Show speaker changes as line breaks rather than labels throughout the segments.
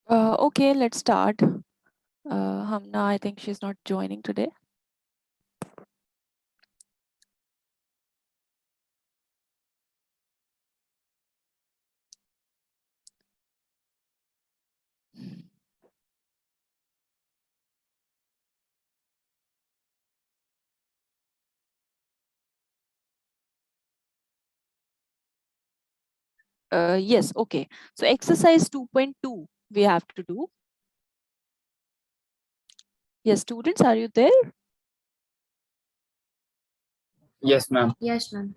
Okay, let's start. Hamna, I think she's not joining today. Yes, okay. So exercise 2.2 we have to do. Yes, students, are you there?
Yes, ma'am.
Yes, ma'am.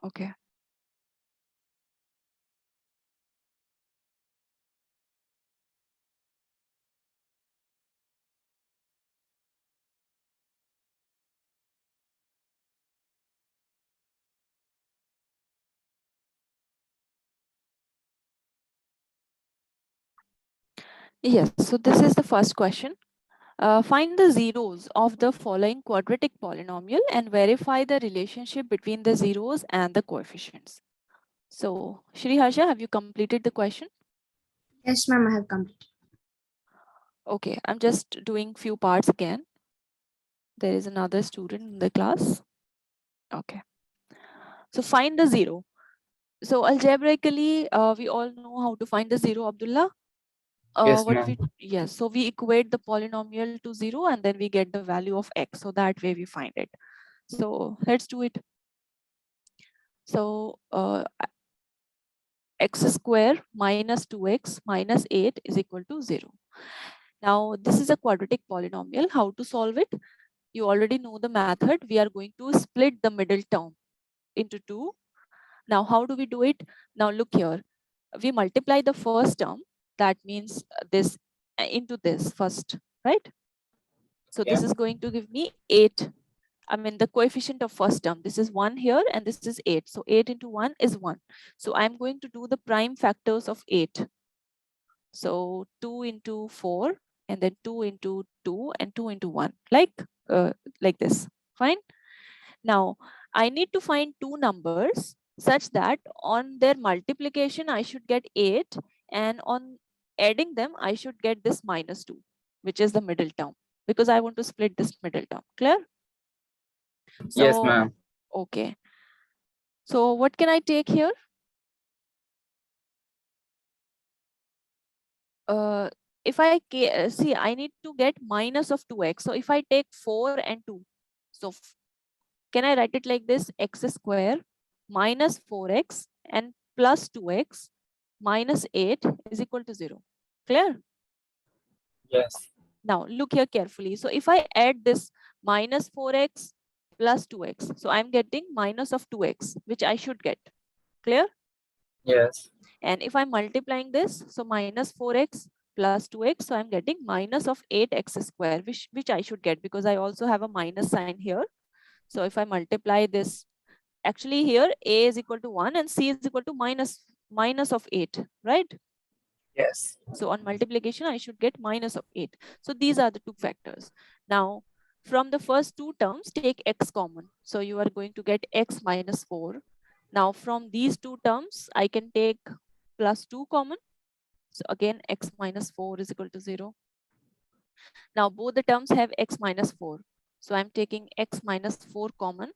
Okay. Yes, so this is the first question. Find the zeros of the following quadratic polynomial and verify the relationship between the zeros and the coefficients. So, Shri Harsha, have you completed the question?
Yes, ma'am, I have completed.
Okay, I'm just doing few parts again. There is another student in the class. Okay. So find the zero. So algebraically, we all know how to find the zero, Abdullah.
Yes, ma'am.
Yes, so we equate the polynomial to zero and then we get the value of x. So that way we find it. So let's do it. So x square minus 2x minus 8 is equal to 0. Now this is a quadratic polynomial. How to solve it? You already know the method. We are going to split the middle term into two. Now how do we do it? Now look here. We multiply the first term. That means this into this first, right? So
Yeah.
this is going to give me 8. I mean the coefficient of first term. This is 1 here and this is 8. So 8 into 1 is 1. So I'm going to do the prime factors of 8. So 2 into 4 and then 2 into 2 and 2 into 1 like this. Fine. Now I need to find two numbers such that on their multiplication I should get 8 and on adding them I should get this minus 2, which is the middle term, because I want to split this middle term. Clear?
Yes,
So
ma'am.
okay, so what can I take here? If see, I need to get minus of 2x. So if I take 4 and 2, so can I write it like this? X square minus 4x and plus 2x minus 8 is equal to 0. Clear?
Yes.
Now look here carefully. So if I add this minus 4x plus 2x, so I'm getting minus of 2x, which I should get. Clear?
Yes.
And if I'm multiplying this, so minus 4x plus 2x, so I'm getting minus of 8x square, which I should get because I also have a minus sign here. So if I multiply this, actually here a is equal to 1 and c is equal to minus of 8, right?
Yes.
So on multiplication, I should get minus of 8. So these are the two factors. Now, from the first two terms, take x common. So you are going to get x minus 4. Now, from these two terms, I can take plus 2 common. So again, x minus 4 is equal to 0. Now, both the terms have x minus 4. So I'm taking x minus 4 common.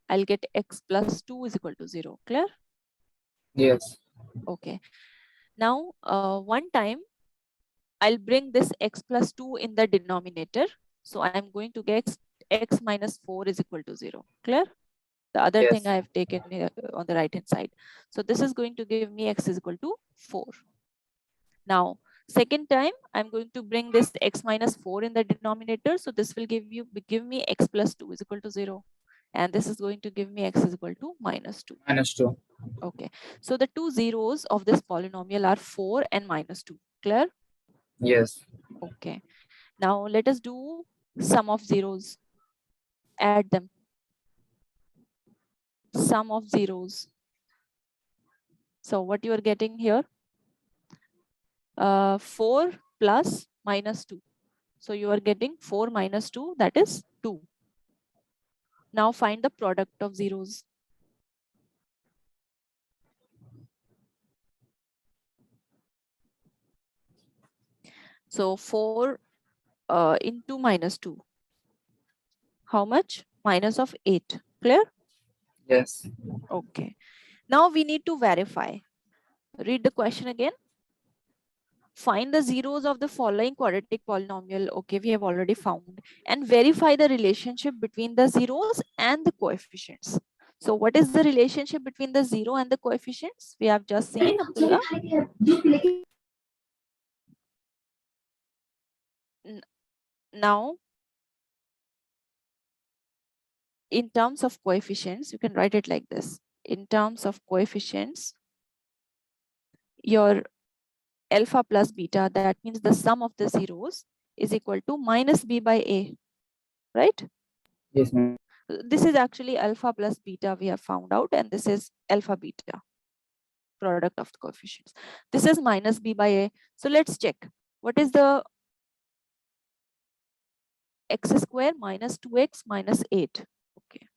I'll get x plus 2 is equal to 0. Clear?
Yes.
Okay. Now, one time, I'll bring this x plus 2 in the denominator. So I'm going to get x minus 4 is equal to 0. Clear? The other thing
Yes.
I have taken on the right hand side. So this is going to give me x is equal to 4. Now, second time, I'm going to bring this x minus 4 in the denominator. So this will give me x plus 2 is equal to 0. And this is going to give me x is equal to minus 2.
Minus 2.
Okay. So the two zeros of this polynomial are 4 and minus 2. Clear?
Yes.
Okay. Now let us do sum of zeros. Add them. Sum of zeros. So what you are getting here? 4 plus minus 2. So you are getting 4 minus 2, that is 2. Now find the product of zeros. So 4 into minus 2. How much? Minus of 8. Clear?
Yes.
Okay. Now we need to verify. Read the question again. Find the zeros of the following quadratic polynomial. Okay, we have already found. And verify the relationship between the zeros and the coefficients. So what is the relationship between the zero and the coefficients? We have just seen, Abdullah. Now, in terms of coefficients, you can write it like this. In terms of coefficients, your alpha plus beta, that means the sum of the zeros, is equal to minus b by a, right?
Yes, ma'am.
This is actually alpha plus beta we have found out, and this is alpha beta, product of the coefficients. This is minus b by a. So let's check. What is the x square minus 2x minus 8? Okay.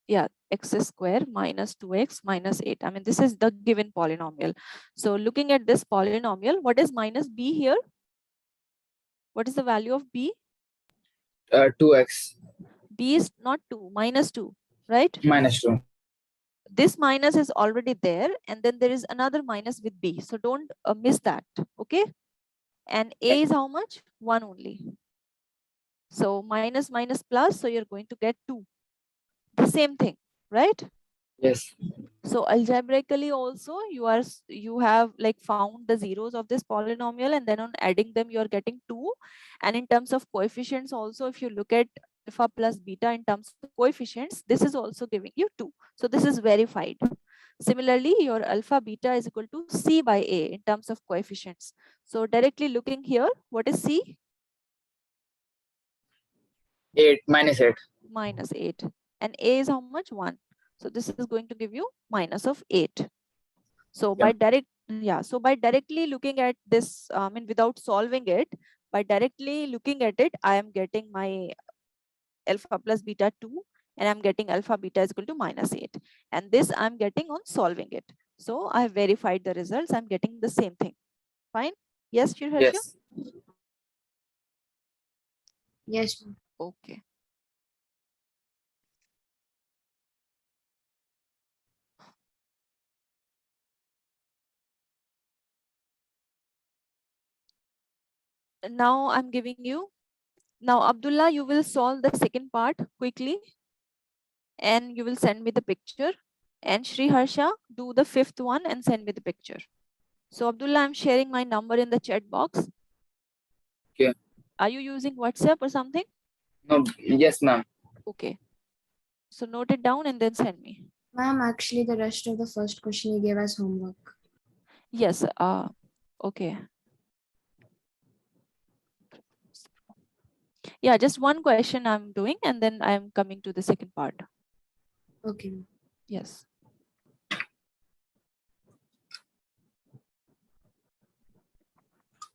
Yeah, x square minus 2x minus 8. I mean, this is the given polynomial. So looking at this polynomial, what is minus b here? What is the value of b?
2x
B is not 2, minus 2, right?
minus 2.
This minus is already there, and then there is another minus with b. So don't miss that, okay? And a is how much? 1 only. So minus minus plus, so you're going to get 2. The same thing, right?
Yes.
So algebraically also you have like found the zeros of this polynomial, and then on adding them you are getting 2. And in terms of coefficients also, if you look at alpha plus beta in terms of coefficients, this is also giving you 2. So this is verified. Similarly, your alpha beta is equal to c by a in terms of coefficients. So directly looking here, what is c?
8 minus 8.
Minus 8. And a is how much? 1. So this is going to give you minus of 8. So by directly looking at this, I mean, without solving it, by directly looking at it, I am getting my alpha plus beta 2, and I'm getting alpha beta is equal to minus 8. And this I'm getting on solving it. So I have verified the results. I'm getting the same thing. Fine. Yes, Shriharsha?
Yes.
Yes, ma'am.
Okay. Now I'm giving you, now Abdullah, you will solve the second part quickly, and you will send me the picture. And Shri Harsha, do the fifth one and send me the picture. So Abdullah, I'm sharing my number in the chat box.
Okay.
Are you using WhatsApp or something?
No. Yes, ma'am.
Okay. So note it down and then send me.
Ma'am, actually, the rest of the first question you gave as homework.
Yes. Okay. Yeah, just one question I'm doing, and then I'm coming to the second part.
Okay, ma'am.
Yes.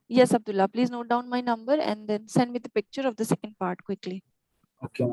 Yes, Abdullah, please note down my number and then send me the picture of the second part quickly.
Okay.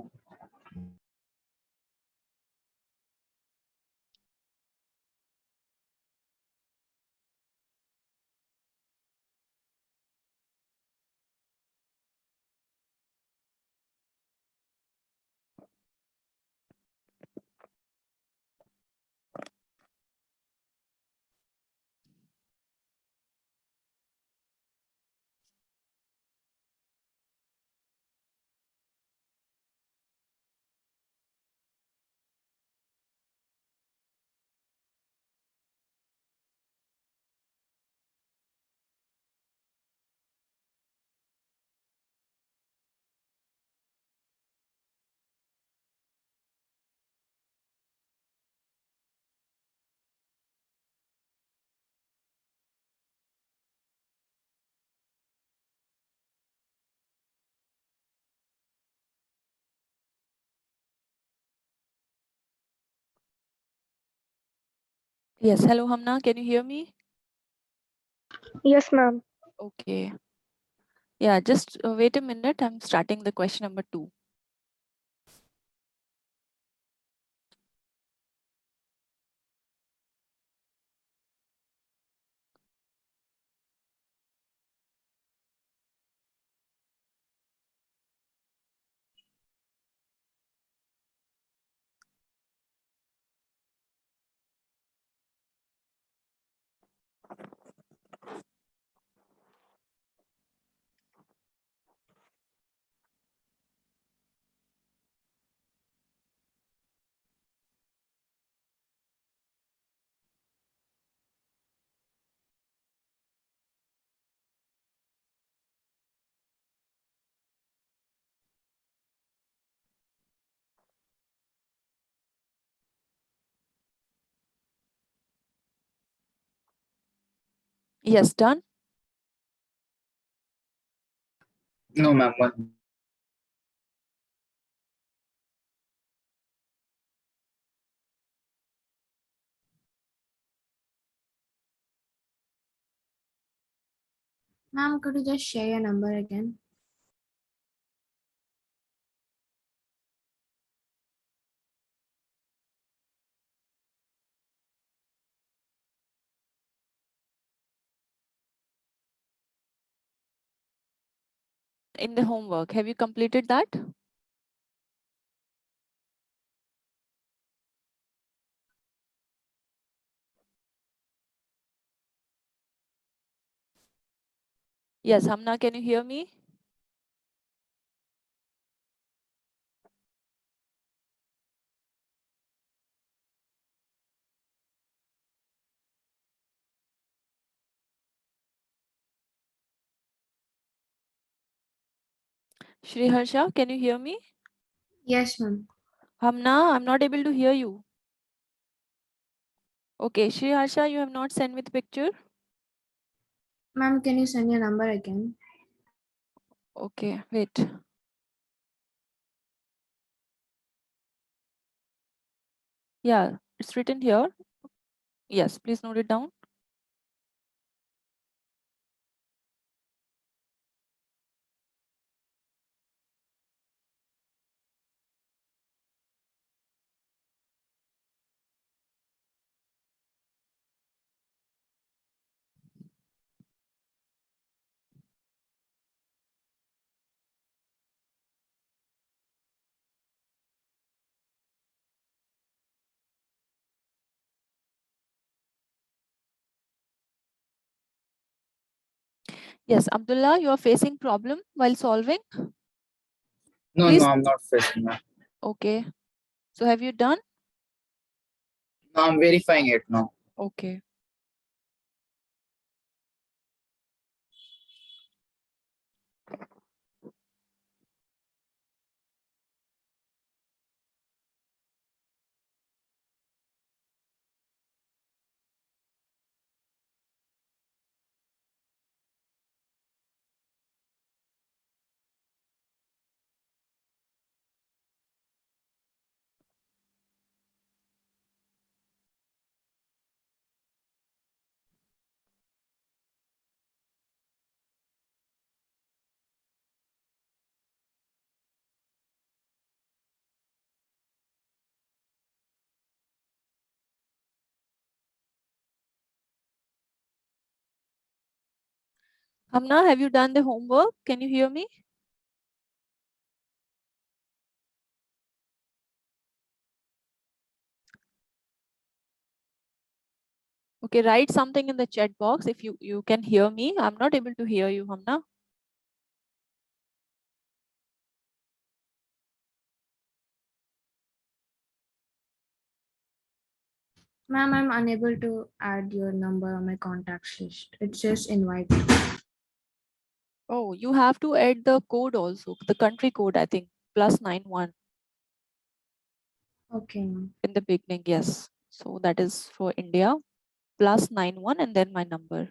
Yes. Hello, Hamna. Can you hear me?
Yes, ma'am.
Okay. Yeah, just wait a minute. I'm starting the question number 2. Yes, done.
No, ma'am. One.
Ma'am, could you just share your number again?
In the homework, have you completed that? Yes, Hamna, can you hear me? Shri Harsha, can you hear me?
Yes, ma'am.
Hamna, I'm not able to hear you. Okay, Shri Harsha, you have not sent me the picture.
Ma'am, can you send your number again?
Okay, wait. Yeah, it's written here. Yes, please note it down. Yes, Abdullah, you are facing problem while solving.
No,
Please.
no, I'm not facing, ma'am.
Okay. So have you done?
No, I'm verifying it now.
Okay. Hamna, have you done the homework? Can you hear me? Okay, write something in the chat box if you can hear me. I'm not able to hear you, Hamna.
Ma'am, I'm unable to add your number on my contacts list. It says invite.
Oh, you have to add the code also, the country code, I think, +91
Okay, ma'am.
in the beginning. Yes. So that is for India, +91 and then my number.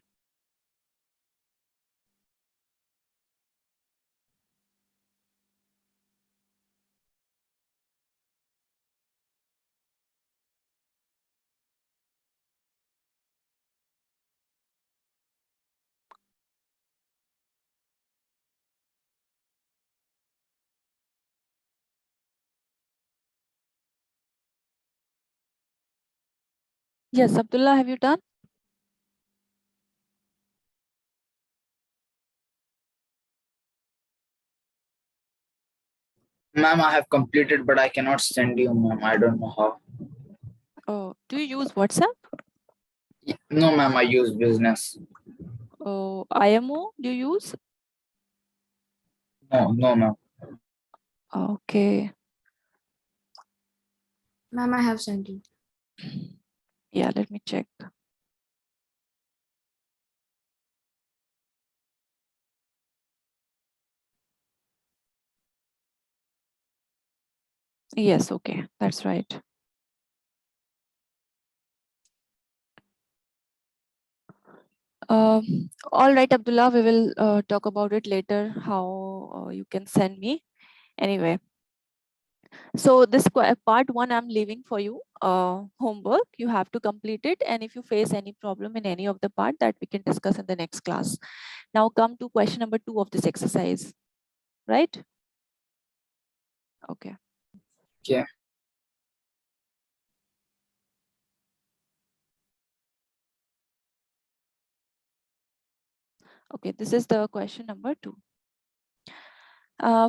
Yes, Abdullah, have you done?
Ma'am, I have completed, but I cannot send you, ma'am. I don't know how.
Oh, do you use WhatsApp?
No, ma'am, I use business.
Oh, IMO, do you use?
No, no, ma'am.
Okay.
Ma'am, I have sent you.
Yeah, let me check. Yes, okay, that's right. All right, Abdullah, we will talk about it later, how you can send me. Anyway, so this part one I'm leaving for you. Homework, you have to complete it. And if you face any problem in any of the part, that we can discuss in the next class. Now come to question number 2 of this exercise, right? Okay.
Okay.
Okay, this is the question number 2.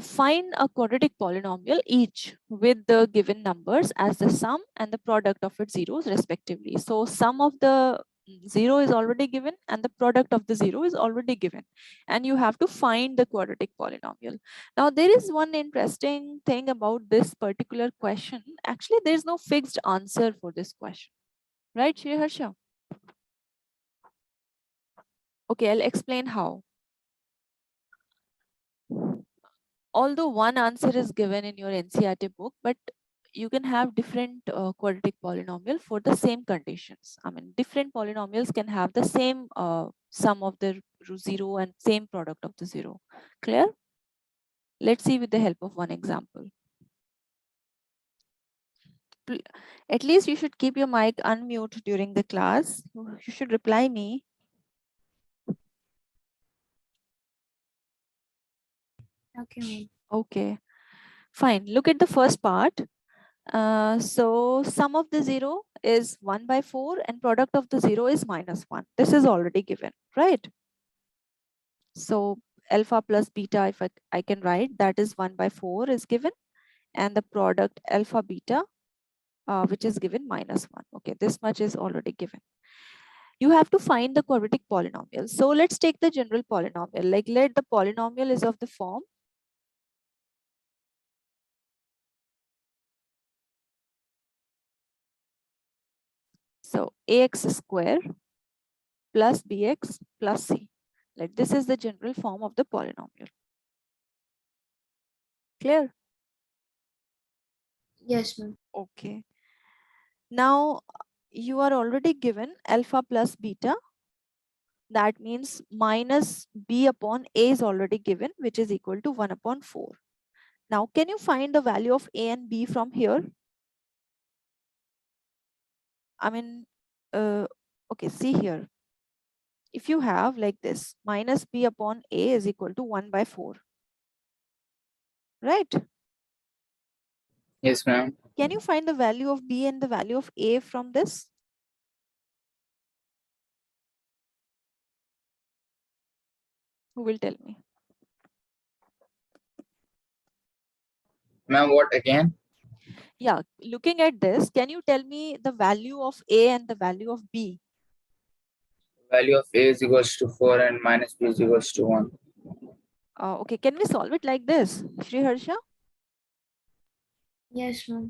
Find a quadratic polynomial each with the given numbers as the sum and the product of its zeros respectively. So sum of the 0 is already given and the product of the 0 is already given, and you have to find the quadratic polynomial. Now there is one interesting thing about this particular question. Actually, there is no fixed answer for this question, right, Shri Harsha? Okay, I'll explain how. Although one answer is given in your NCERT book, but you can have different quadratic polynomial for the same conditions. I mean, different polynomials can have the same sum of the 0 and same product of the 0. Clear? Let's see with the help of one example. At least you should keep your mic unmute during the class. You should reply me.
Okay, ma'am.
Okay, fine. Look at the first part. So sum of the 0 is 1 by 4 and product of the 0 is -1. This is already given, right? So alpha plus beta, if I can write, that is 1 by 4 is given, and the product alpha beta, which is given -1. Okay, this much is already given. You have to find the quadratic polynomial. So let's take the general polynomial. Like, let the polynomial is of the form so ax square plus bx plus c. Like, this is the general form of the polynomial. Clear?
Yes, ma'am.
Okay. Now you are already given alpha plus beta. That means minus b upon a is already given, which is equal to 1 upon 4. Now, can you find the value of a and b from here? I mean, okay, see here. If you have like this, minus b upon a is equal to 1 by 4. Right?
Yes, ma'am.
Can you find the value of b and the value of a from this? Who will tell me?
Ma'am, what again?
Yeah, looking at this, can you tell me the value of a and the value of b?
Value of a is equals to 4 and minus b is equals to 1.
Okay, can we solve it like this, Shri Harsha?
Yes, ma'am.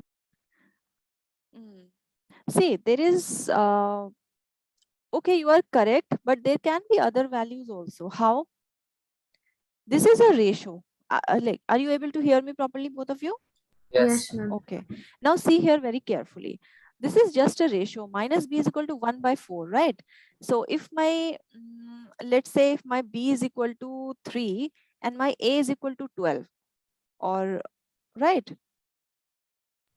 See, there is, okay, you are correct, but there can be other values also. How? This is a ratio. Like, are you able to hear me properly, both of you?
Yes.
Yes, ma'am.
Okay. Now see here very carefully. This is just a ratio. Minus b is equal to 1 by 4, right? So if my, let's say if my b is equal to 3 and my a is equal to 12, or right?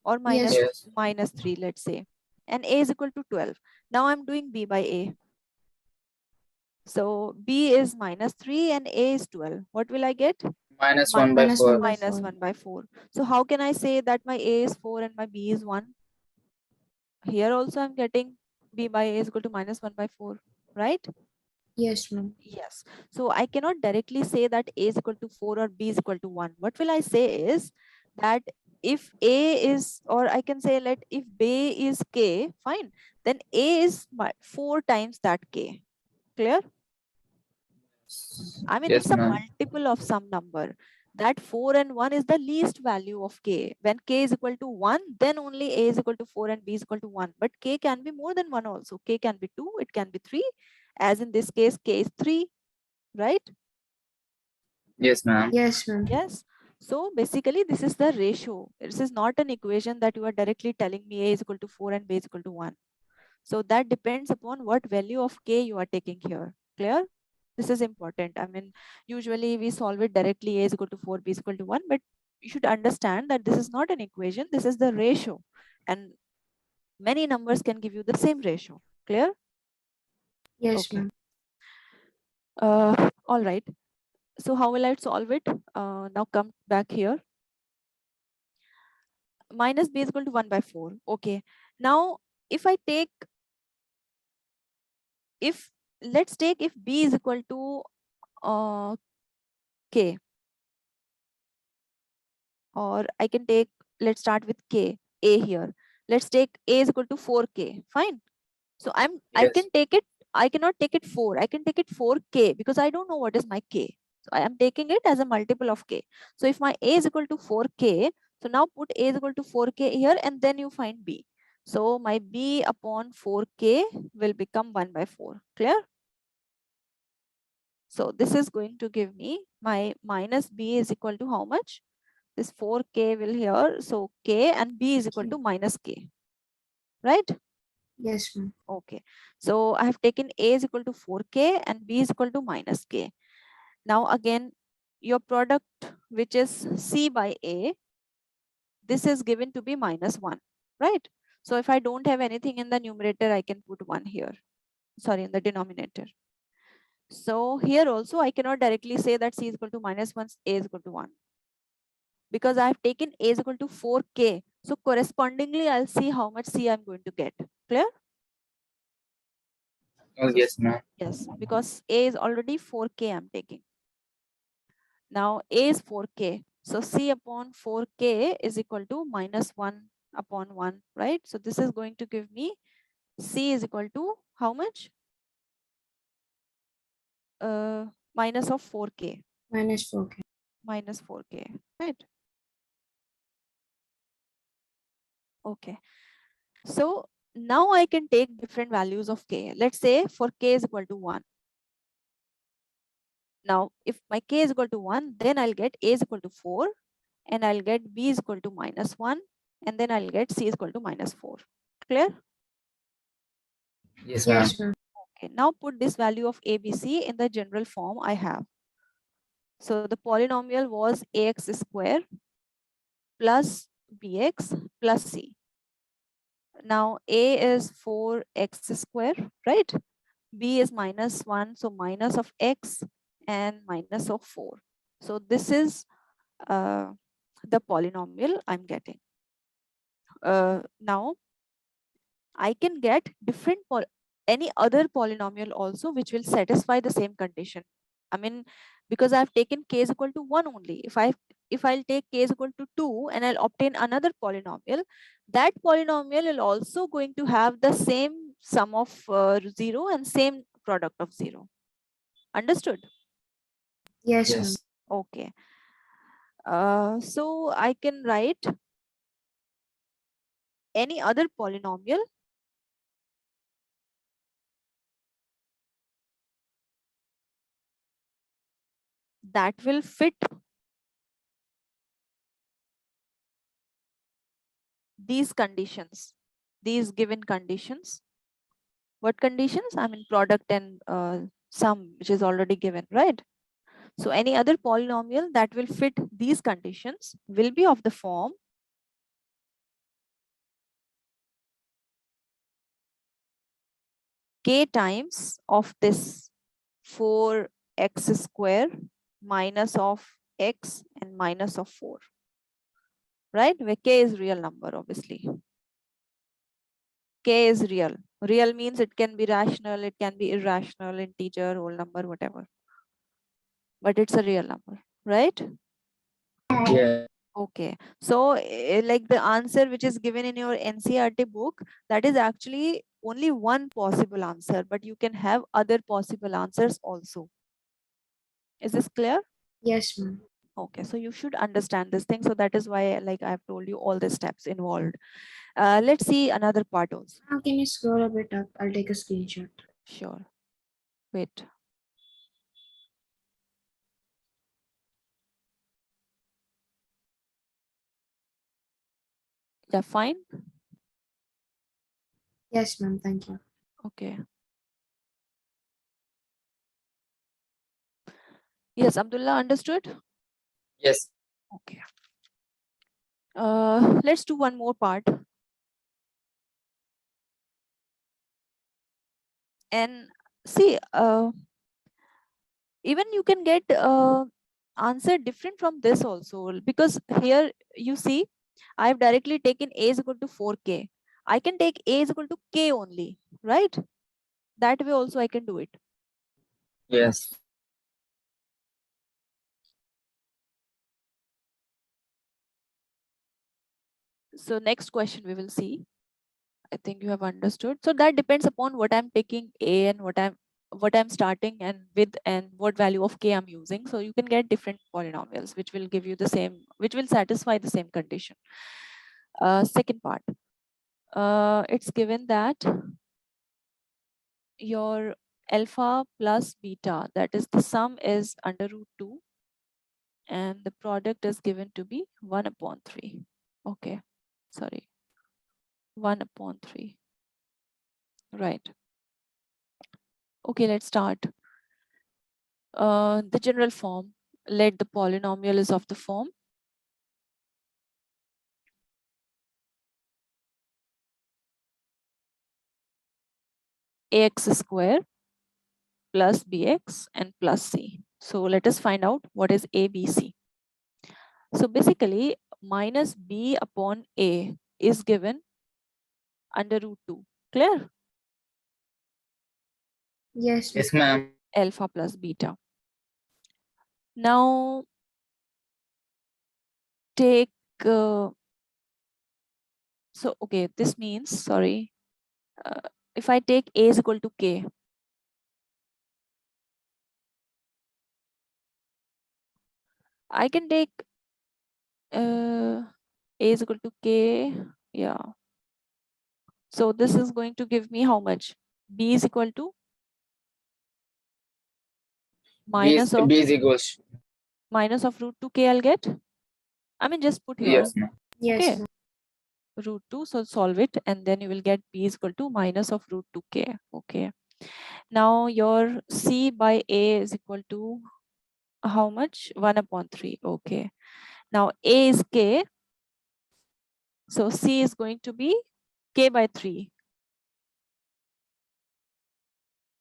Or minus,
Yes.
Yes.
minus 3, let's say, and a is equal to 12. Now I'm doing b by a. So b is minus 3 and a is 12. What will I get?
Minus 1 by
Minus
4.
1 by
Minus
4.
1 by 4. So how can I say that my a is 4 and my b is 1? Here also I'm getting b by a is equal to minus 1 by 4, right?
Yes, ma'am.
Yes. So I cannot directly say that a is equal to 4 or b is equal to 1. What will I say is that if a is, or I can say let if b is k, fine, then A is 4 times that K. Clear? I mean,
Yes,
it's a
ma'am.
multiple of some number. That 4 and 1 is the least value of K. When K is equal to 1, then only A is equal to 4 and B is equal to 1. But K can be more than 1 also. K can be 2, it can be 3. As in this case, K is 3, right?
Yes, ma'am.
Yes, ma'am.
Yes. So basically, this is the ratio. This is not an equation that you are directly telling me A is equal to 4 and B is equal to 1. So that depends upon what value of K you are taking here. Clear? This is important. I mean, usually we solve it directly, A is equal to 4, B is equal to 1, but you should understand that this is not an equation, this is the ratio. And many numbers can give you the same ratio. Clear?
Yes,
Okay.
ma'am.
All right. So how will I solve it? Now come back here. Minus B is equal to 1 by 4. Okay. Now, if I take, let's take if B is equal to K, or I can take, let's start with K, A here. Let's take A is equal to 4K. Fine. So I
Yes.
can take it, I cannot take it 4. I can take it 4K because I don't know what is my K. So I am taking it as a multiple of K. So if my A is equal to 4K, so now put A is equal to 4K here and then you find B. So my B upon 4K will become 1 by 4. Clear? So this is going to give me my minus B is equal to how much? This 4K will here. So K and B is equal to minus K. Right?
Yes, ma'am.
Okay. So I have taken A is equal to 4K and B is equal to minus K. Now again, your product, which is C by A, this is given to be minus 1. Right? So if I don't have anything in the numerator, I can put 1 here. Sorry, in the denominator. So here also, I cannot directly say that C is equal to minus 1, A is equal to 1. Because I have taken A is equal to 4K. So correspondingly, I'll see how much C I'm going to get. Clear?
Oh,
So,
yes, ma'am.
yes, because A is already 4K I'm taking. Now A is 4K. So C upon 4K is equal to minus 1 upon 1, right? So this is going to give me C is equal to how much? Minus of 4K.
Minus 4K.
Minus 4K, right? Okay. So now I can take different values of K. Let's say for K is equal to 1. Now, if my K is equal to 1, then I'll get A is equal to 4 and I'll get B is equal to minus 1 and then I'll get C is equal to minus 4. Clear?
Yes, ma'am.
Yes, ma'am.
Okay, now put this value of ABC in the general form I have. So the polynomial was ax square plus bx plus c. Now A is 4x square, right? B is minus 1, so minus of x and minus of 4. So this is the polynomial I'm getting. Now I can get different any other polynomial also which will satisfy the same condition. I mean, because I've taken k is equal to 1 only. If I'll take k is equal to 2 and I'll obtain another polynomial, that polynomial will also going to have the same sum of 0 and same product of 0. Understood?
Yes, ma'am.
Yes.
Okay. So I can write any other polynomial that will fit these conditions, these given conditions. What conditions? I mean product and sum, which is already given, right? So any other polynomial that will fit these conditions will be of the form k times of this 4x square minus of x and minus of 4, right? Where k is real number, obviously. K is real. Real means it can be rational, it can be irrational, integer, whole number, whatever. But it's a real number, right?
Yeah.
Okay. So like the answer which is given in your NCERT book, that is actually only one possible answer, but you can have other possible answers also. Is this clear?
Yes, ma'am.
Okay, so you should understand this thing. So that is why, like I've told you, all the steps involved. Let's see another part also.
Ma'am, can you scroll a bit up? I'll take a screenshot.
Sure. Wait. Yeah, fine.
Yes, ma'am. Thank you.
Okay. Yes, Abdullah, understood?
Yes.
Okay. Let's do one more part. And see, even you can get answer different from this also, because here you see I've directly taken a is equal to 4k. I can take a is equal to k only, right? That way also I can do it.
Yes.
So next question we will see. I think you have understood. So that depends upon what I'm taking a and what I'm starting and with and what value of k I'm using. So you can get different polynomials which will give you the same, which will satisfy the same condition. Second part, it's given that your alpha plus beta, that is the sum, is under root 2 and the product is given to be 1 upon 3. Okay, sorry, 1 upon 3. Right. Okay, let's start. The general form, let the polynomial is of the form ax square plus bx and plus c. So let us find out what is abc. So basically minus b upon a is given under root 2. Clear?
Yes,
Yes,
ma'am.
ma'am.
Alpha plus beta. Now take so okay, this means, sorry, if I take a is equal to k, I can take a is equal to k. Yeah, so this is going to give me how much? B is equal to minus of root 2k I'll get. I mean, just put here.
Yes, ma'am.
Yes,
Okay,
ma'am.
root 2. So solve it and then you will get b is equal to minus of root 2k. Okay. Now your c by a is equal to how much? 1 upon 3. Okay. Now a is k. So c is going to be k by 3.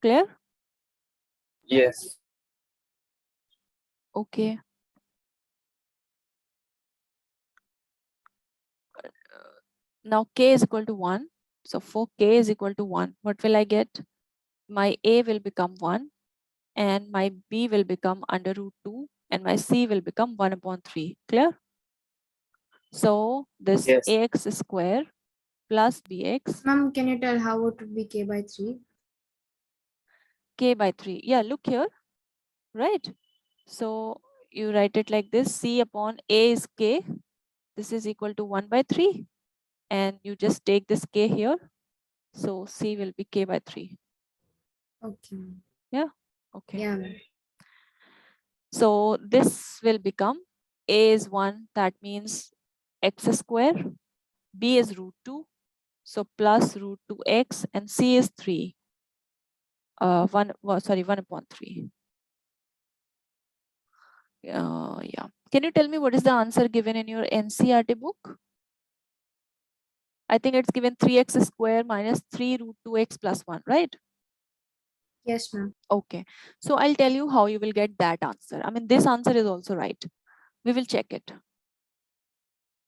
Clear?
Yes.
Okay. Now k is equal to 1. So for k is equal to 1, what will I get? My a will become 1 and my b will become under root 2 and my c will become 1 upon 3. Clear? So this
Yes.
ax square plus bx
Ma'am, can you tell how it would be k by 3?
k by 3. Yeah, look here, right? So you write it like this: c upon a is k. This is equal to 1 by 3. And you just take this k here. So c will be k by 3.
Okay, ma'am.
Yeah. Okay.
Yeah, ma'am.
So this will become a is 1. That means x square. B is root 2. So plus root 2x and c is 3. 1 upon 3. Yeah. Can you tell me what is the answer given in your NCERT book? I think it's given 3x square minus 3 root 2x plus 1, right?
Yes, ma'am.
Okay. So I'll tell you how you will get that answer. I mean, this answer is also right. We will check it.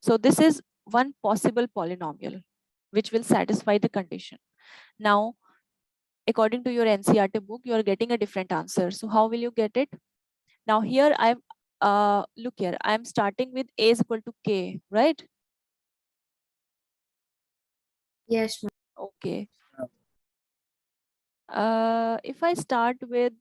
So this is one possible polynomial which will satisfy the condition. Now, according to your NCERT book, you are getting a different answer. So how will you get it? Now here I'm look here, I'm starting with a is equal to k, right?
Yes, ma'am.
Okay. If I start with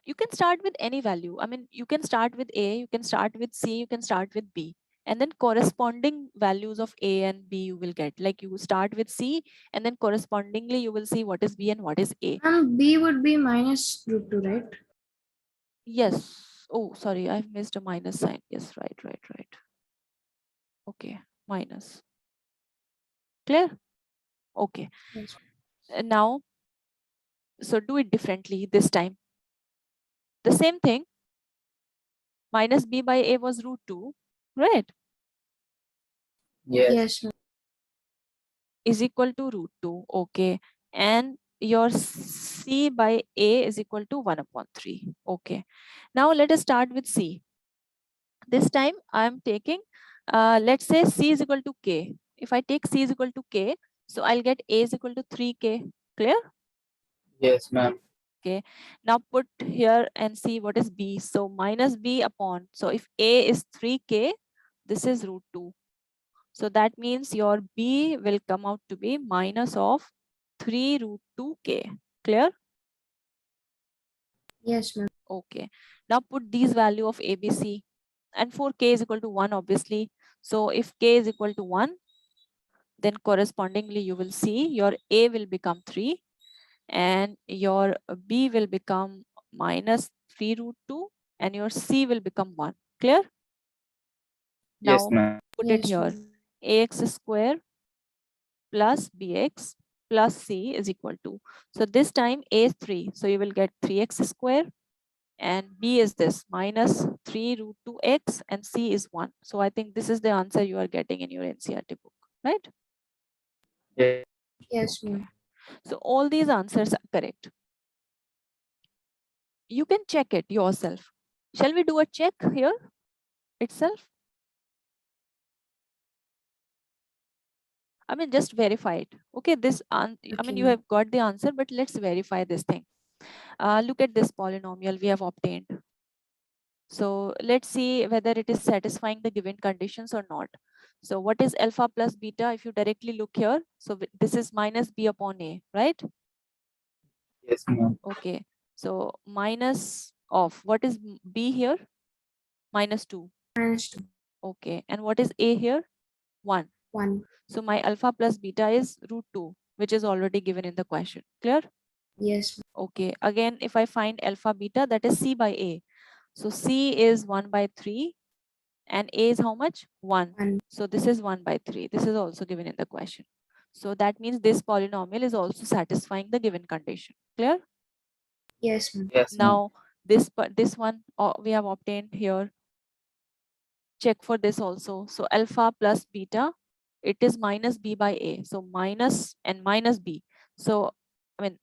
you can start with any value. I mean, you can start with A, you can start with C, you can start with B, and then corresponding values of A and B you will get. Like you start with C, and then correspondingly you will see what is B and what is A.
B would be minus root 2, right?
Yes. Oh, sorry, I've missed a minus sign. Yes, right. Okay, minus. Clear? Okay.
Yes.
Now, so do it differently this time. The same thing, minus B by A was root 2, right?
Yes.
Yes, ma'am.
Is equal to root 2. Okay. And your C by A is equal to 1 upon 3. Okay. Now let us start with C. This time I am taking, let's say C is equal to K. If I take C is equal to K, so I'll get A is equal to 3K. Clear?
Yes, ma'am.
Okay. Now put here and see what is B. So minus B upon, so if A is 3K, this is root 2. So that means your B will come out to be minus of 3 root 2K. Clear?
Yes, ma'am.
Okay. Now put these value of ABC, and for K is equal to 1, obviously. So if K is equal to 1, then correspondingly you will see your A will become 3 and your B will become minus 3 root 2 and your C will become 1. Clear?
Yes,
Now
ma'am.
put it
Yes,
here.
ma'am.
AX square plus bx plus c is equal to. So this time a is 3. So you will get 3x square and b is this minus 3 root 2x and c is 1. So I think this is the answer you are getting in your NCERT book, right?
Yes.
Yes,
Okay.
ma'am.
So all these answers are correct. You can check it yourself. Shall we do a check here itself? I mean, just verify it. Okay, I mean,
Okay,
you
ma'am.
have got the answer, but let's verify this thing. Look at this polynomial we have obtained. So let's see whether it is satisfying the given conditions or not. So what is alpha plus beta? If you directly look here, so this is minus b upon a, right?
Yes, ma'am.
Okay. So minus of what is b here? Minus 2.
Minus 2.
Okay. And what is a here? 1.
1.
So my alpha plus beta is root 2, which is already given in the question. Clear?
Yes, ma'am.
Okay. Again, if I find alpha beta, that is c by a. So c is 1 by 3 and a is how much? 1.
1.
So this is 1 by 3. This is also given in the question. So that means this polynomial is also satisfying the given condition. Clear?
Yes, ma'am.
Yes, ma'am.
Now this one we have obtained here. Check for this also. So alpha plus beta, it is minus b by a. So minus and minus b. So I mean,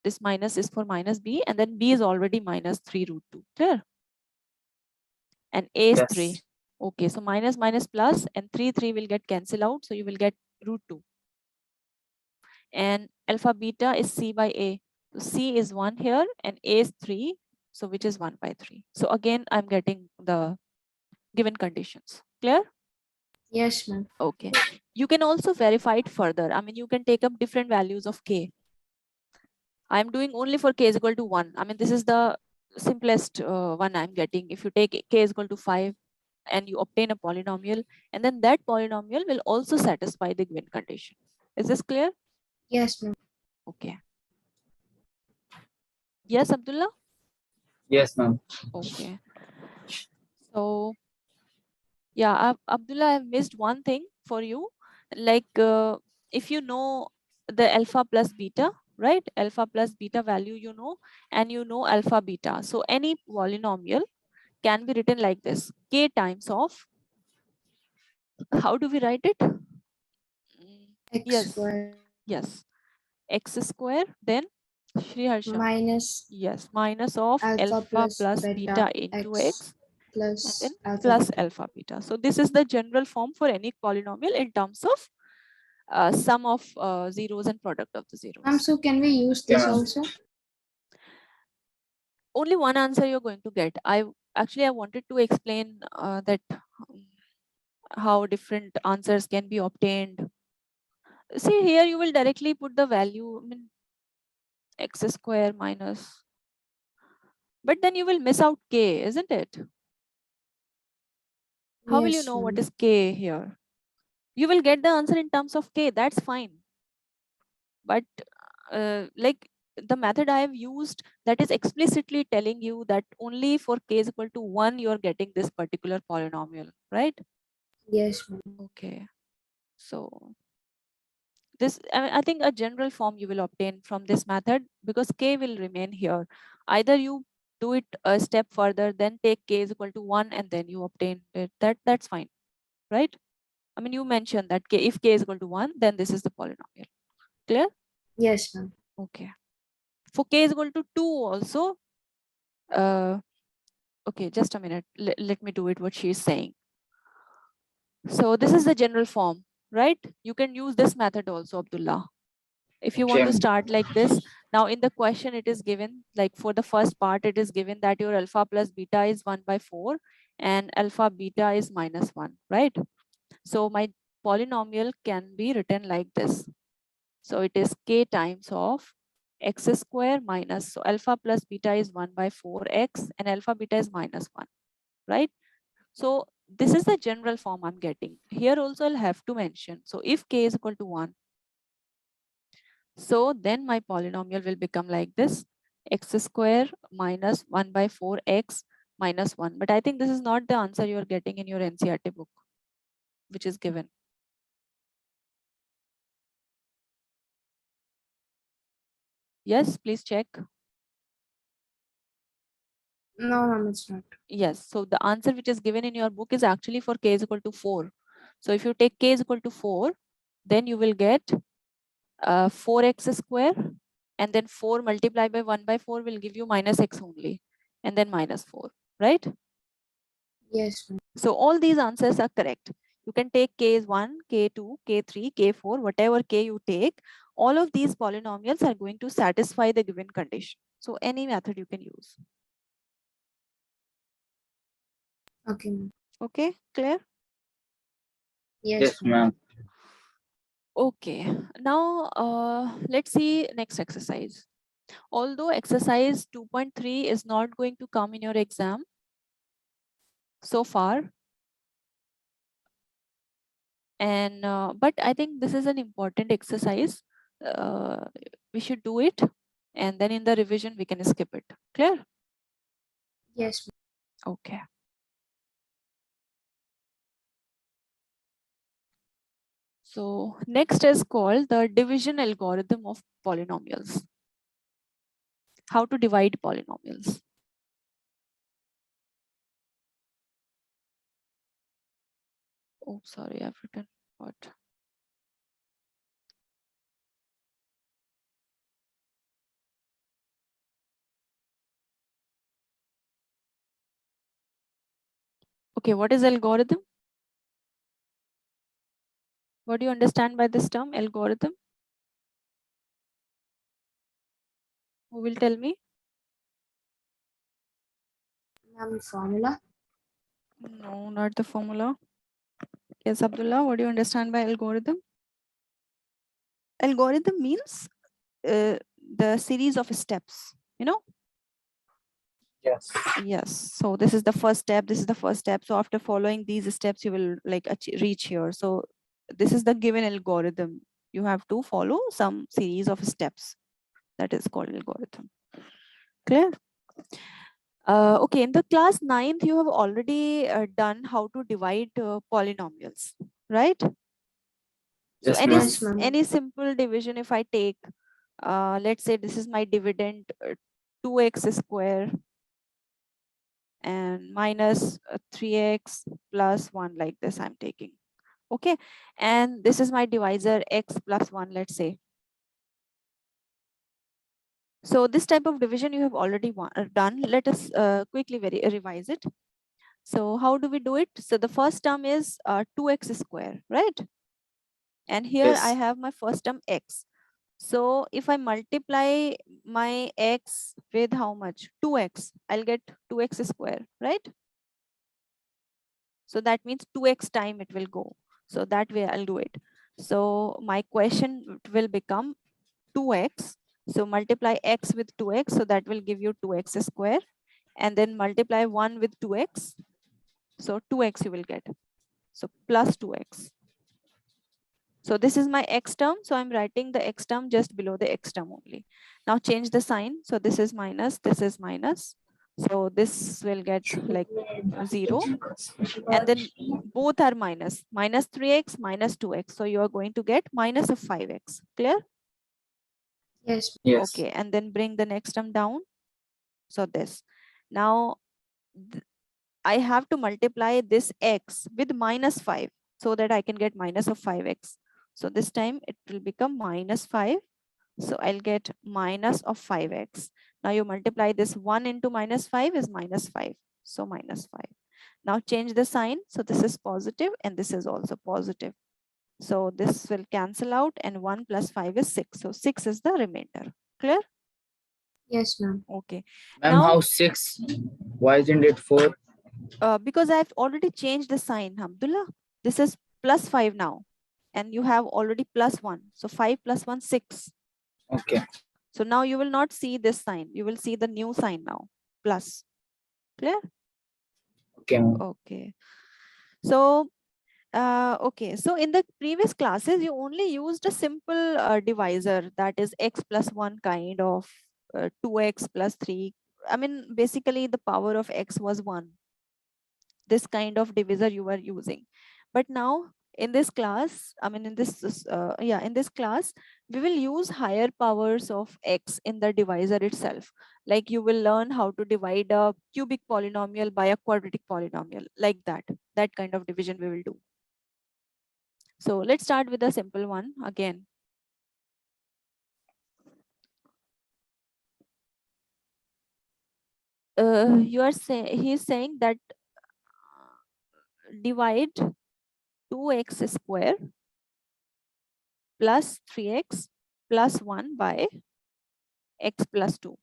this minus is for minus b, and then b is already minus 3 root 2. Clear? And a is 3.
Yes.
Okay, so minus minus plus and 3 will get cancelled out. So you will get root 2. And alpha beta is c by a. So c is 1 here and a is 3. So which is 1 by 3. So again, I'm getting the given conditions. Clear?
Yes, ma'am.
Okay. You can also verify it further. I mean, you can take up different values of k. I'm doing only for k is equal to 1. I mean, this is the simplest one I'm getting. If you take k is equal to 5 and you obtain a polynomial, and then that polynomial will also satisfy the given condition. Is this clear?
Yes, ma'am.
Okay. Yes, Abdullah?
Yes, ma'am.
Okay. So, yeah, Abdullah, I've missed one thing for you. Like, if you know the alpha plus beta, right? Alpha plus beta value, you know, and you know alpha beta. So any polynomial can be written like this: k times of, how do we write it?
X
Yes,
square
yes, x square, then Shri Harsha.
minus
Yes, minus of
alpha
alpha
plus
plus
beta
beta into
x
x and then
plus alpha
plus
beta.
alpha beta. So this is the general form for any polynomial in terms of sum of zeros and product of the
Ma'am,
zeros.
so can we use
Okay,
this
ma'am.
also?
Only one answer you're going to get. I wanted to explain that how different answers can be obtained. See here, you will directly put the value. I mean, x square minus, but then you will miss out k, isn't it? How will you
Yes,
know what
ma'am.
is k here? You will get the answer in terms of k, that's fine. But like the method I have used, that is explicitly telling you that only for k is equal to 1, you are getting this particular polynomial, right?
Yes, ma'am.
Okay. So this, I think a general form you will obtain from this method, because k will remain here. Either you do it a step further, then take k is equal to 1 and then you obtain it. That's fine, right? I mean, you mentioned that k, if k is equal to 1, then this is the polynomial. Clear?
Yes, ma'am.
Okay. For k is equal to 2 also, okay, just a minute. Let me do it what she is saying. So this is the general form, right? You can use this method also, Abdullah. If you want to
Same.
start like this, now in the question it is given, like for the first part, it is given that your alpha plus beta is 1/4 and alpha beta is -1, right? So my polynomial can be written like this. So it is k times of x square minus, so alpha plus beta is 1/4x and alpha beta is -1, right? So this is the general form I'm getting. Here also I'll have to mention. So if k is equal to 1, so then my polynomial will become like this: x square minus 1/4x minus 1. But I think this is not the answer you are getting in your NCERT book, which is given. Yes, please check.
No, ma'am, it's not.
Yes, so the answer which is given in your book is actually for k is equal to 4. So if you take k is equal to 4, then you will get 4x square, and then 4 multiplied by 1/4 will give you -x only, and then -4, right?
Yes, ma'am.
So all these answers are correct. You can take k1, k2, k3, k4, whatever k you take. All of these polynomials are going to satisfy the given condition. So any method you can use.
Okay, ma'am.
Okay, clear?
Yes,
Yes,
ma'am.
ma'am.
Okay, now let's see next exercise. Although exercise 2.3 is not going to come in your exam so far, and but I think this is an important exercise. We should do it, and then in the revision we can skip it. Clear?
Yes, ma'am.
Okay. So next is called the division algorithm of polynomials. How to divide polynomials. Oh, sorry, I've written what? Okay, what is algorithm? What do you understand by this term, algorithm? Who will tell me?
Ma'am, formula.
No, not the formula. Yes, Abdullah, what do you understand by algorithm? Algorithm means the series of steps, you know?
Yes.
Yes. So this is the first step. This is the first step. So after following these steps, you will like reach here. So this is the given algorithm. You have to follow some series of steps. That is called algorithm. Clear? Okay, in the class 9th, you have already done how to divide polynomials, right? So
Yes, ma'am.
Yes, ma'am.
any simple division, if I take, let's say this is my dividend 2x square and minus 3x plus 1, like this I'm taking. Okay, and this is my divisor x plus 1, let's say. So this type of division you have already done. Let us quickly revise it. So how do we do it? So the first term is 2x square, right? And here I
Yes.
have my first term x. So if I multiply my x with how much? 2x, I'll get 2x square, right? So that means 2x time it will go. So that way I'll do it. So my question will become 2x So multiply x with 2x, so that will give you 2x square, and then multiply 1 with 2x, so 2x you will get, so plus 2x. So this is my x term, so I'm writing the x term just below the x term only. Now change the sign, so this is minus, so this will get like 0, and then both are minus, minus 3x minus 2x, so you are going to get minus of 5x. Clear?
Yes.
Yes.
Okay, and then bring the next term down, so this. Now I have to multiply this x with minus 5 so that I can get minus of 5x. So this time it will become minus 5. So I'll get minus of 5x. Now you multiply this 1 into minus 5 is minus 5. So minus 5. Now change the sign. So this is positive and this is also positive. So this will cancel out, and 1 plus 5 is 6. So 6 is the remainder. Clear?
Yes, ma'am.
Okay.
Ma'am,
Now,
how 6? Why isn't it 4?
because I've already changed the sign, Abdullah. This is plus 5 now, and you have already plus 1. So 5 plus 1, 6.
Okay.
So now you will not see this sign. You will see the new sign now, plus. Clear?
Okay, ma'am.
Okay. So, okay. So in the previous classes, you only used a simple divisor, that is x plus 1 kind of 2x plus 3. I mean, basically the power of x was 1. This kind of divisor you were using. But now in this class, I mean, in this class, we will use higher powers of x in the divisor itself. Like you will learn how to divide a cubic polynomial by a quadratic polynomial, like that kind of division we will do. So let's start with a simple one again. He's saying that divide 2x square plus 3x plus 1 by x plus 2.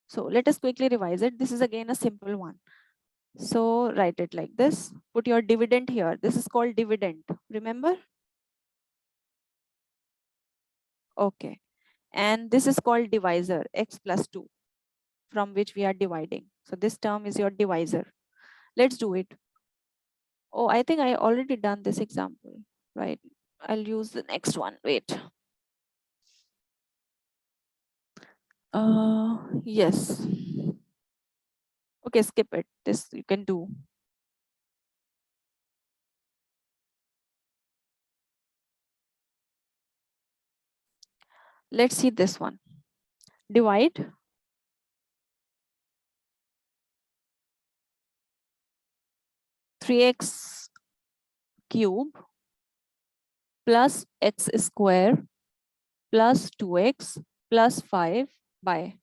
So let us quickly revise it. This is again a simple one. So write it like this. Put your dividend here. This is called dividend. Remember? Okay. And this is called divisor, x plus 2, from which we are dividing. So this term is your divisor. Let's do it. Oh, I think I already done this example, right? I'll use the next one. Wait. Yes. Okay, skip it. This you can do. Let's see this one. Divide 3x cube plus x square plus 2x plus 5 by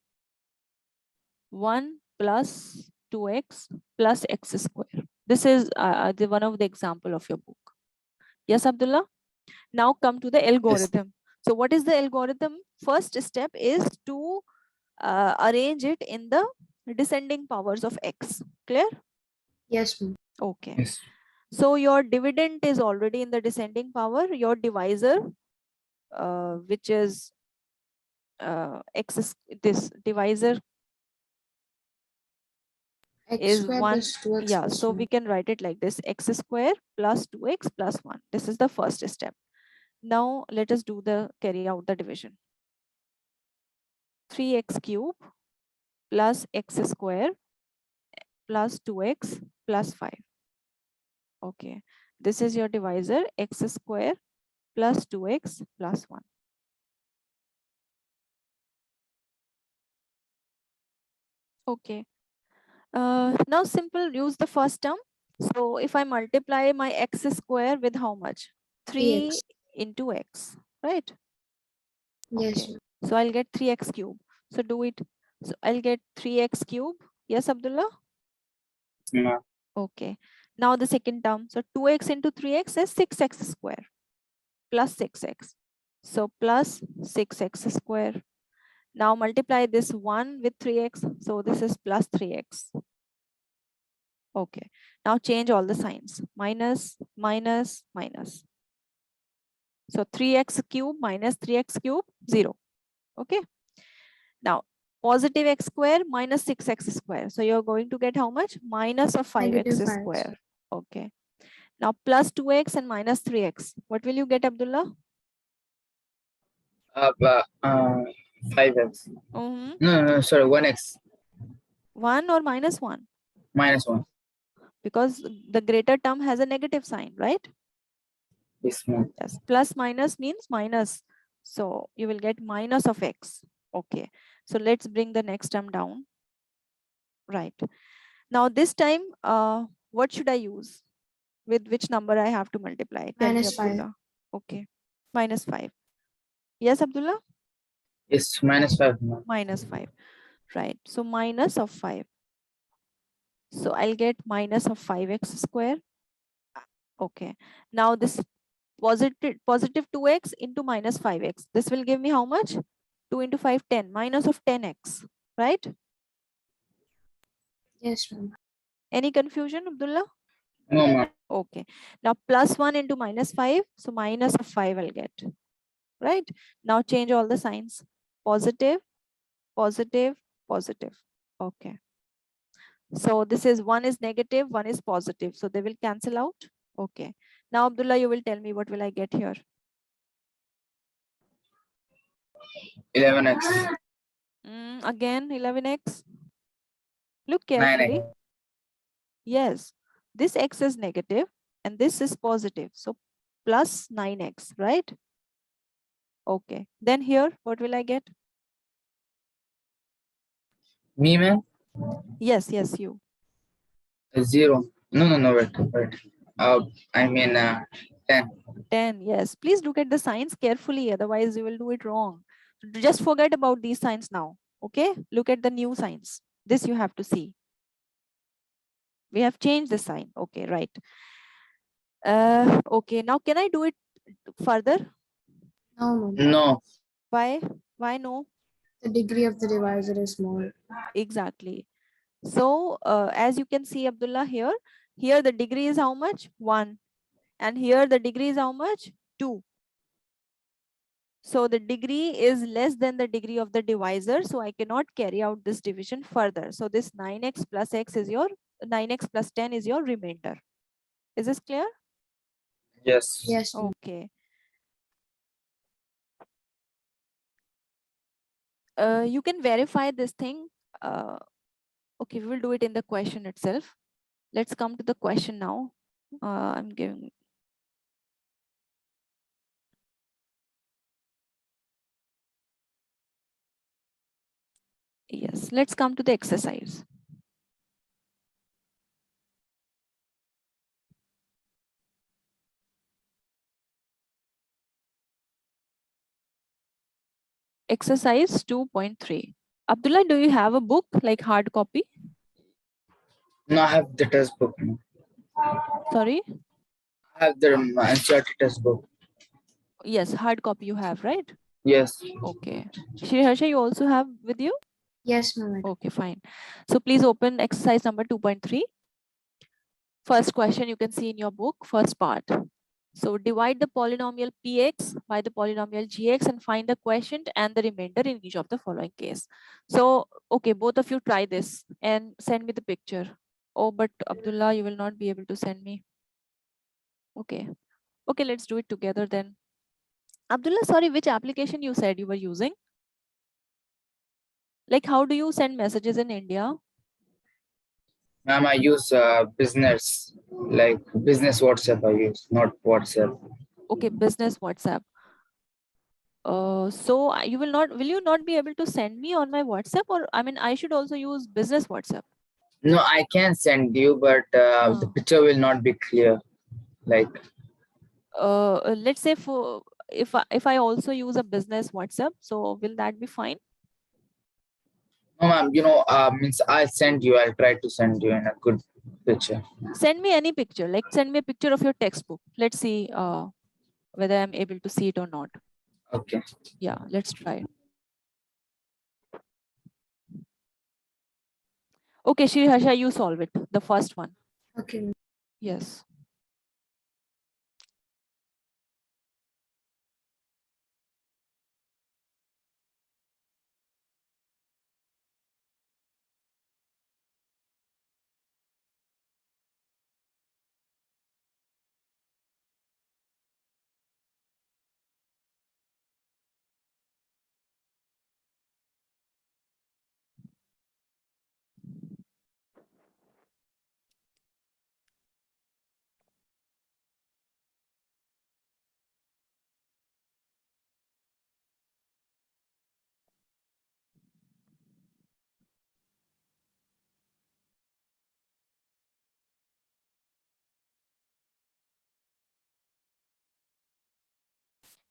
1 plus 2x plus x square. This is one of the example of your book. Yes, Abdullah? Now come to the algorithm. So what is the algorithm? First step is to arrange it in the descending powers of x. Clear?
Yes, ma'am.
Okay.
Yes.
So your dividend is already in the descending power. Your divisor, which is this divisor
X
is
square
1.
plus 2x
Yeah,
plus
so
1.
we can write it like this: x square plus 2x plus 1. This is the first step. Now let us do the carry out the division. 3x cube plus x square plus 2x plus 5. Okay, this is your divisor, x square plus 2x plus 1. Okay, now simple, use the first term. So if I multiply my x square with how much? 3
3x.
into x, right?
Yes,
Okay,
ma'am.
so I'll get 3x cube. So do it. So I'll get 3x cube. Yes, Abdullah?
Ma'am.
Okay. Now the second term. So 2x into 3x is 6x square plus 6x. So plus 6x square. Now multiply this 1 with 3x. So this is plus 3x. Okay. Now change all the signs. Minus, minus, minus. So 3x cube minus 3x cube, 0. Okay. Now, positive x square minus 6x square. So you're going to get how much? Minus of 5x
Negative 5.
square. Okay. Now, plus 2x and minus 3x. What will you get, Abdullah?
5x. No, sorry, 1x
1 or minus 1?
minus 1.
Because the greater term has a negative sign, right?
Yes, ma'am.
Yes. Plus minus means minus. So you will get minus of x. Okay. So let's bring the next term down. Right. Now this time, what should I use? With which number I have to multiply? Tell me,
Minus 5.
Abdullah. Okay. Minus 5. Yes, Abdullah?
It's minus 5, ma'am.
Minus 5. Right. So minus of 5. So I'll get minus of 5x square. Okay. Now this positive 2x into minus 5x. This will give me how much? 2 into 5, 10. Minus of 10x. Right?
Yes, ma'am.
Any confusion, Abdullah?
No, ma'am.
Okay. Now plus 1 into minus 5. So minus of 5 I'll get. Right? Now change all the signs. Positive, positive, positive. Okay. So this is 1 is negative, 1 is positive. So they will cancel out. Okay. Now, Abdullah, you will tell me what will I get here?
11x.
Again, 11x. Look carefully.
9x.
Yes, this x is negative and this is positive. So plus 9x, right? Okay. Then here, what will I get?
Me, ma'am?
Yes, you.
0. No, wait. I mean, 10.
10. Yes. Please look at the signs carefully. Otherwise, you will do it wrong. Just forget about these signs now. Okay. Look at the new signs. This you have to see. We have changed the sign. Okay, right. Okay. Now, can I do it further?
No, ma'am.
No.
Why? Why no?
The degree of the divisor is small.
Exactly. So as you can see, Abdullah, here the degree is how much? 1. And here the degree is how much? 2. So the degree is less than the degree of the divisor. So I cannot carry out this division further. So this 9x plus x is your 9x plus 10 is your remainder. Is this clear?
Yes.
Yes, ma'am.
Okay. You can verify this thing. Okay, we will do it in the question itself. Let's come to the question now. I'm giving. Yes, let's come to the exercise. Exercise 2.3. Abdullah, do you have a book like hard copy?
No, I have the test book. ma'am.
Sorry?
I have the NCERT test book.
Yes, hard copy you have, right?
Yes.
Okay. Shri Harsha, you also have with you?
Yes, ma'am.
Okay, fine. So please open exercise number 2.3. First question you can see in your book, first part. So divide the polynomial px by the polynomial gx and find the quotient and the remainder in each of the following case. So, okay, both of you try this and send me the picture. Oh, but Abdullah, you will not be able to send me. Okay. Okay, let's do it together then. Abdullah, sorry, which application you said you were using? Like, how do you send messages in India?
Ma'am, I use business, like business WhatsApp I use, not WhatsApp.
Okay, business WhatsApp. So will you not be able to send me on my WhatsApp, or I mean, I should also use business WhatsApp?
No, I can send you, but the picture will not be clear. Like,
Let's say for if I also use a business WhatsApp, so will that be fine?
no, ma'am, means I'll send you. I'll try to send you in a good picture.
Send me any picture, like send me a picture of your textbook. Let's see whether I'm able to see it or not.
Okay.
Yeah, let's try. Okay, Shri Harsha, you solve it. The first one.
Okay.
Yes.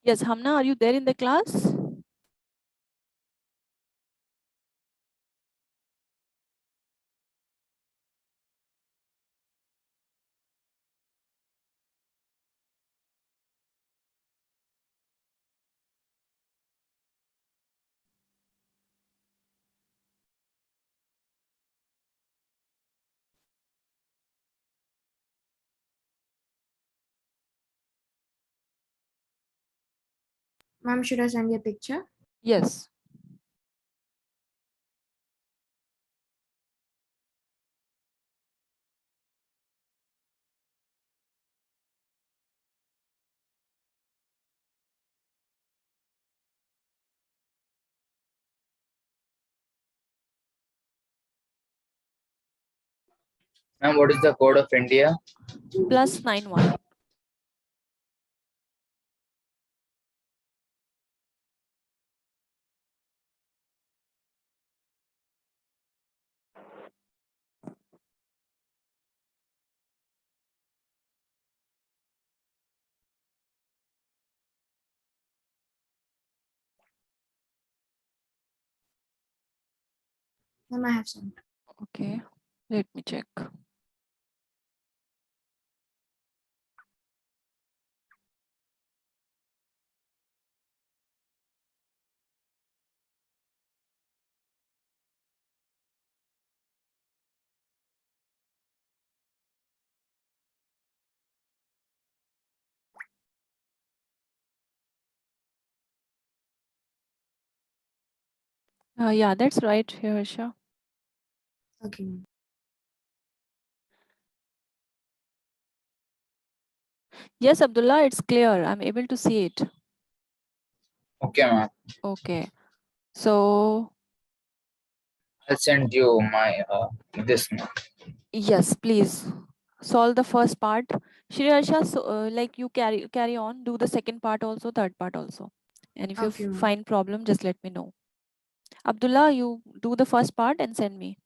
Yes, Hamna, are you there in the class?
Ma'am, should I send you a picture?
Yes.
Ma'am, what is the code of India?
+91.
Ma'am, I have sent.
Okay, let me check. Yeah, that's right, Harsha.
Okay, ma'am.
Yes, Abdullah, it's clear. I'm able to see it.
Okay, ma'am.
Okay. So,
I'll send you my this now.
yes, please solve the first part. Shri Harsha, so, like you carry on, do the second part also, third part also. And if you
Okay, ma'am.
find problem, just let me know. Abdullah, you do the first part and send me.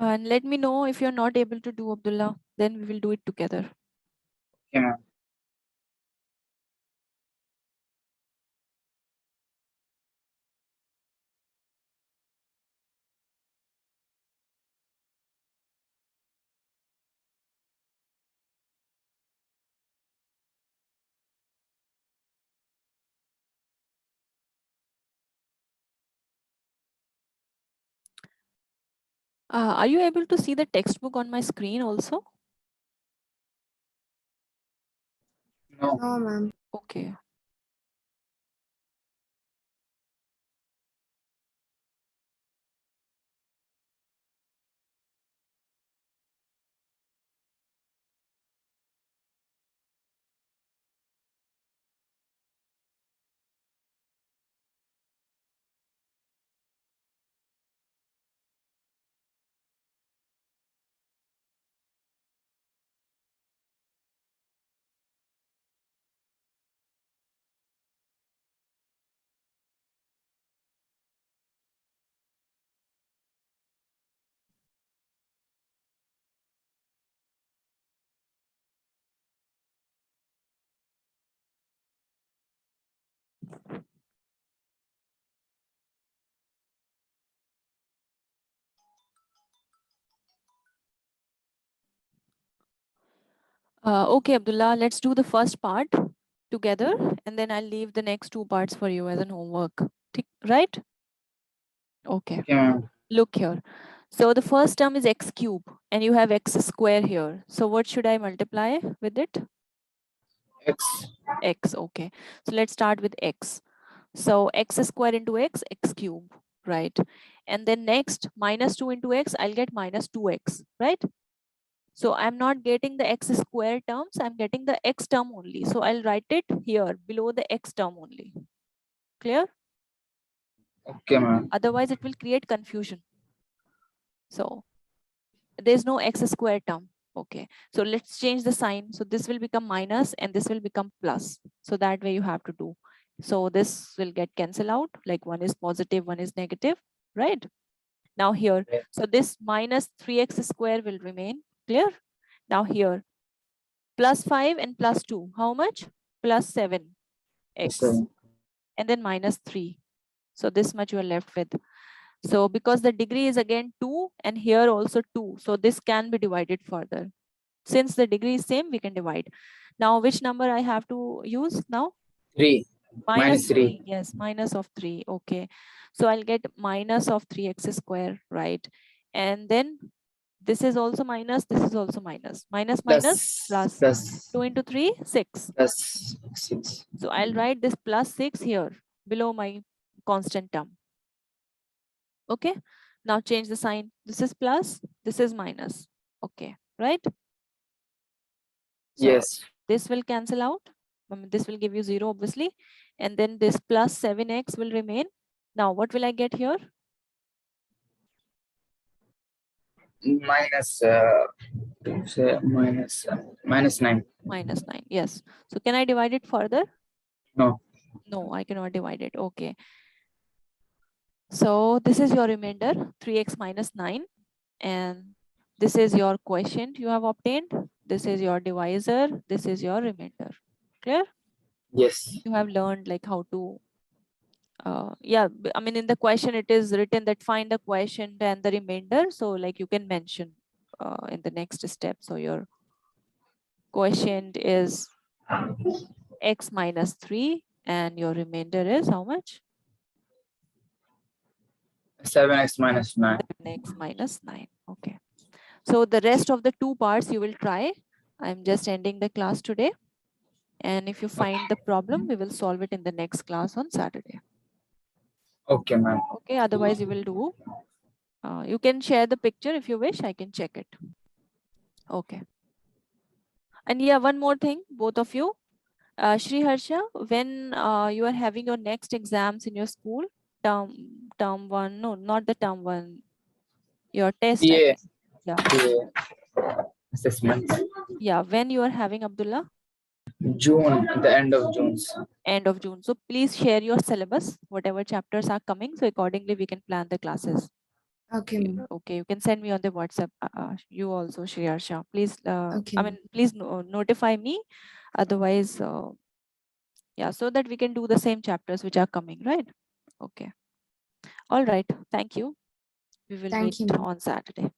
And let me know if you're not able to do, Abdullah. Then we will do it together.
Okay, ma'am.
Are you able to see the textbook on my screen also?
No.
No, ma'am.
Okay. Okay, Abdullah, let's do the first part together, and then I'll leave the next two parts for you as an homework. Right? Okay.
Okay, ma'am.
Look here. So the first term is x cube, and you have x square here. So what should I multiply with it?
X.
X. Okay. So let's start with x. So x square into x, x cube, right? And then next, minus 2 into x, I'll get minus 2x, right? So I'm not getting the x square terms, I'm getting the x term only. So I'll write it here below the x term only. Clear?
Okay, ma'am.
Otherwise, it will create confusion. So there's no x square term. Okay, so let's change the sign. So this will become minus and this will become plus. So that way you have to do. So this will get cancelled out, like one is positive, one is negative, right? Now here,
Yeah.
so this minus 3x square will remain. Clear? Now here, plus 5 and plus 2, how much? Plus 7x.
So,
And then minus 3. So this much you are left with. So because the degree is again 2 and here also 2. So this can be divided further. Since the degree is same, we can divide. Now which number I have to use now?
3.
Minus
Minus 3.
3. Yes, minus of 3. Okay. So I'll get minus of 3x square, right? And then this is also minus, this is also minus. Minus, minus, plus.
Plus
2 into 3, 6.
plus 6.
So I'll write this plus 6 here below my constant term. Okay. Now change the sign. This is plus, this is minus. Okay. Right? So
Yes.
this will cancel out. This will give you 0, obviously. And then this plus 7x will remain. Now what will I get here?
Minus say minus 9.
Minus 9. Yes. So can I divide it further?
No.
No, I cannot divide it. Okay. So this is your remainder, 3x minus 9. And this is your quotient you have obtained. This is your divisor. This is your remainder. Clear?
Yes.
You have learned like how to, yeah, I mean, in the question, it is written that find the quotient and the remainder. So like you can mention in the next step. So your quotient is x minus 3 and your remainder is how much?
7x minus 9.
7x minus 9. Okay. So the rest of the 2 parts you will try. I'm just ending the class today. And if you find the problem, we will solve it in the next class on Saturday.
Okay, ma'am.
Okay. Otherwise, you will do. You can share the picture if you wish. I can check it. Okay. And yeah, one more thing, both of you. Shri Harsha, when you are having your next exams in your school, term 1, no, not the term 1, your test, I
Yeah.
mean. Yeah.
Yeah. Assessment.
Yeah. When you are having, Abdullah?
June, the end of June.
End of June. So please share your syllabus, whatever chapters are coming. So accordingly, we can plan the classes.
Okay, ma'am.
Okay, you can send me on the WhatsApp. You also, Shri Harsha. Please,
Okay,
I
ma'am.
mean, please notify me. Otherwise, yeah, so that we can do the same chapters which are coming, right? Okay. All right. Thank you. We will
Thank
meet
you, ma'am.
on Saturday.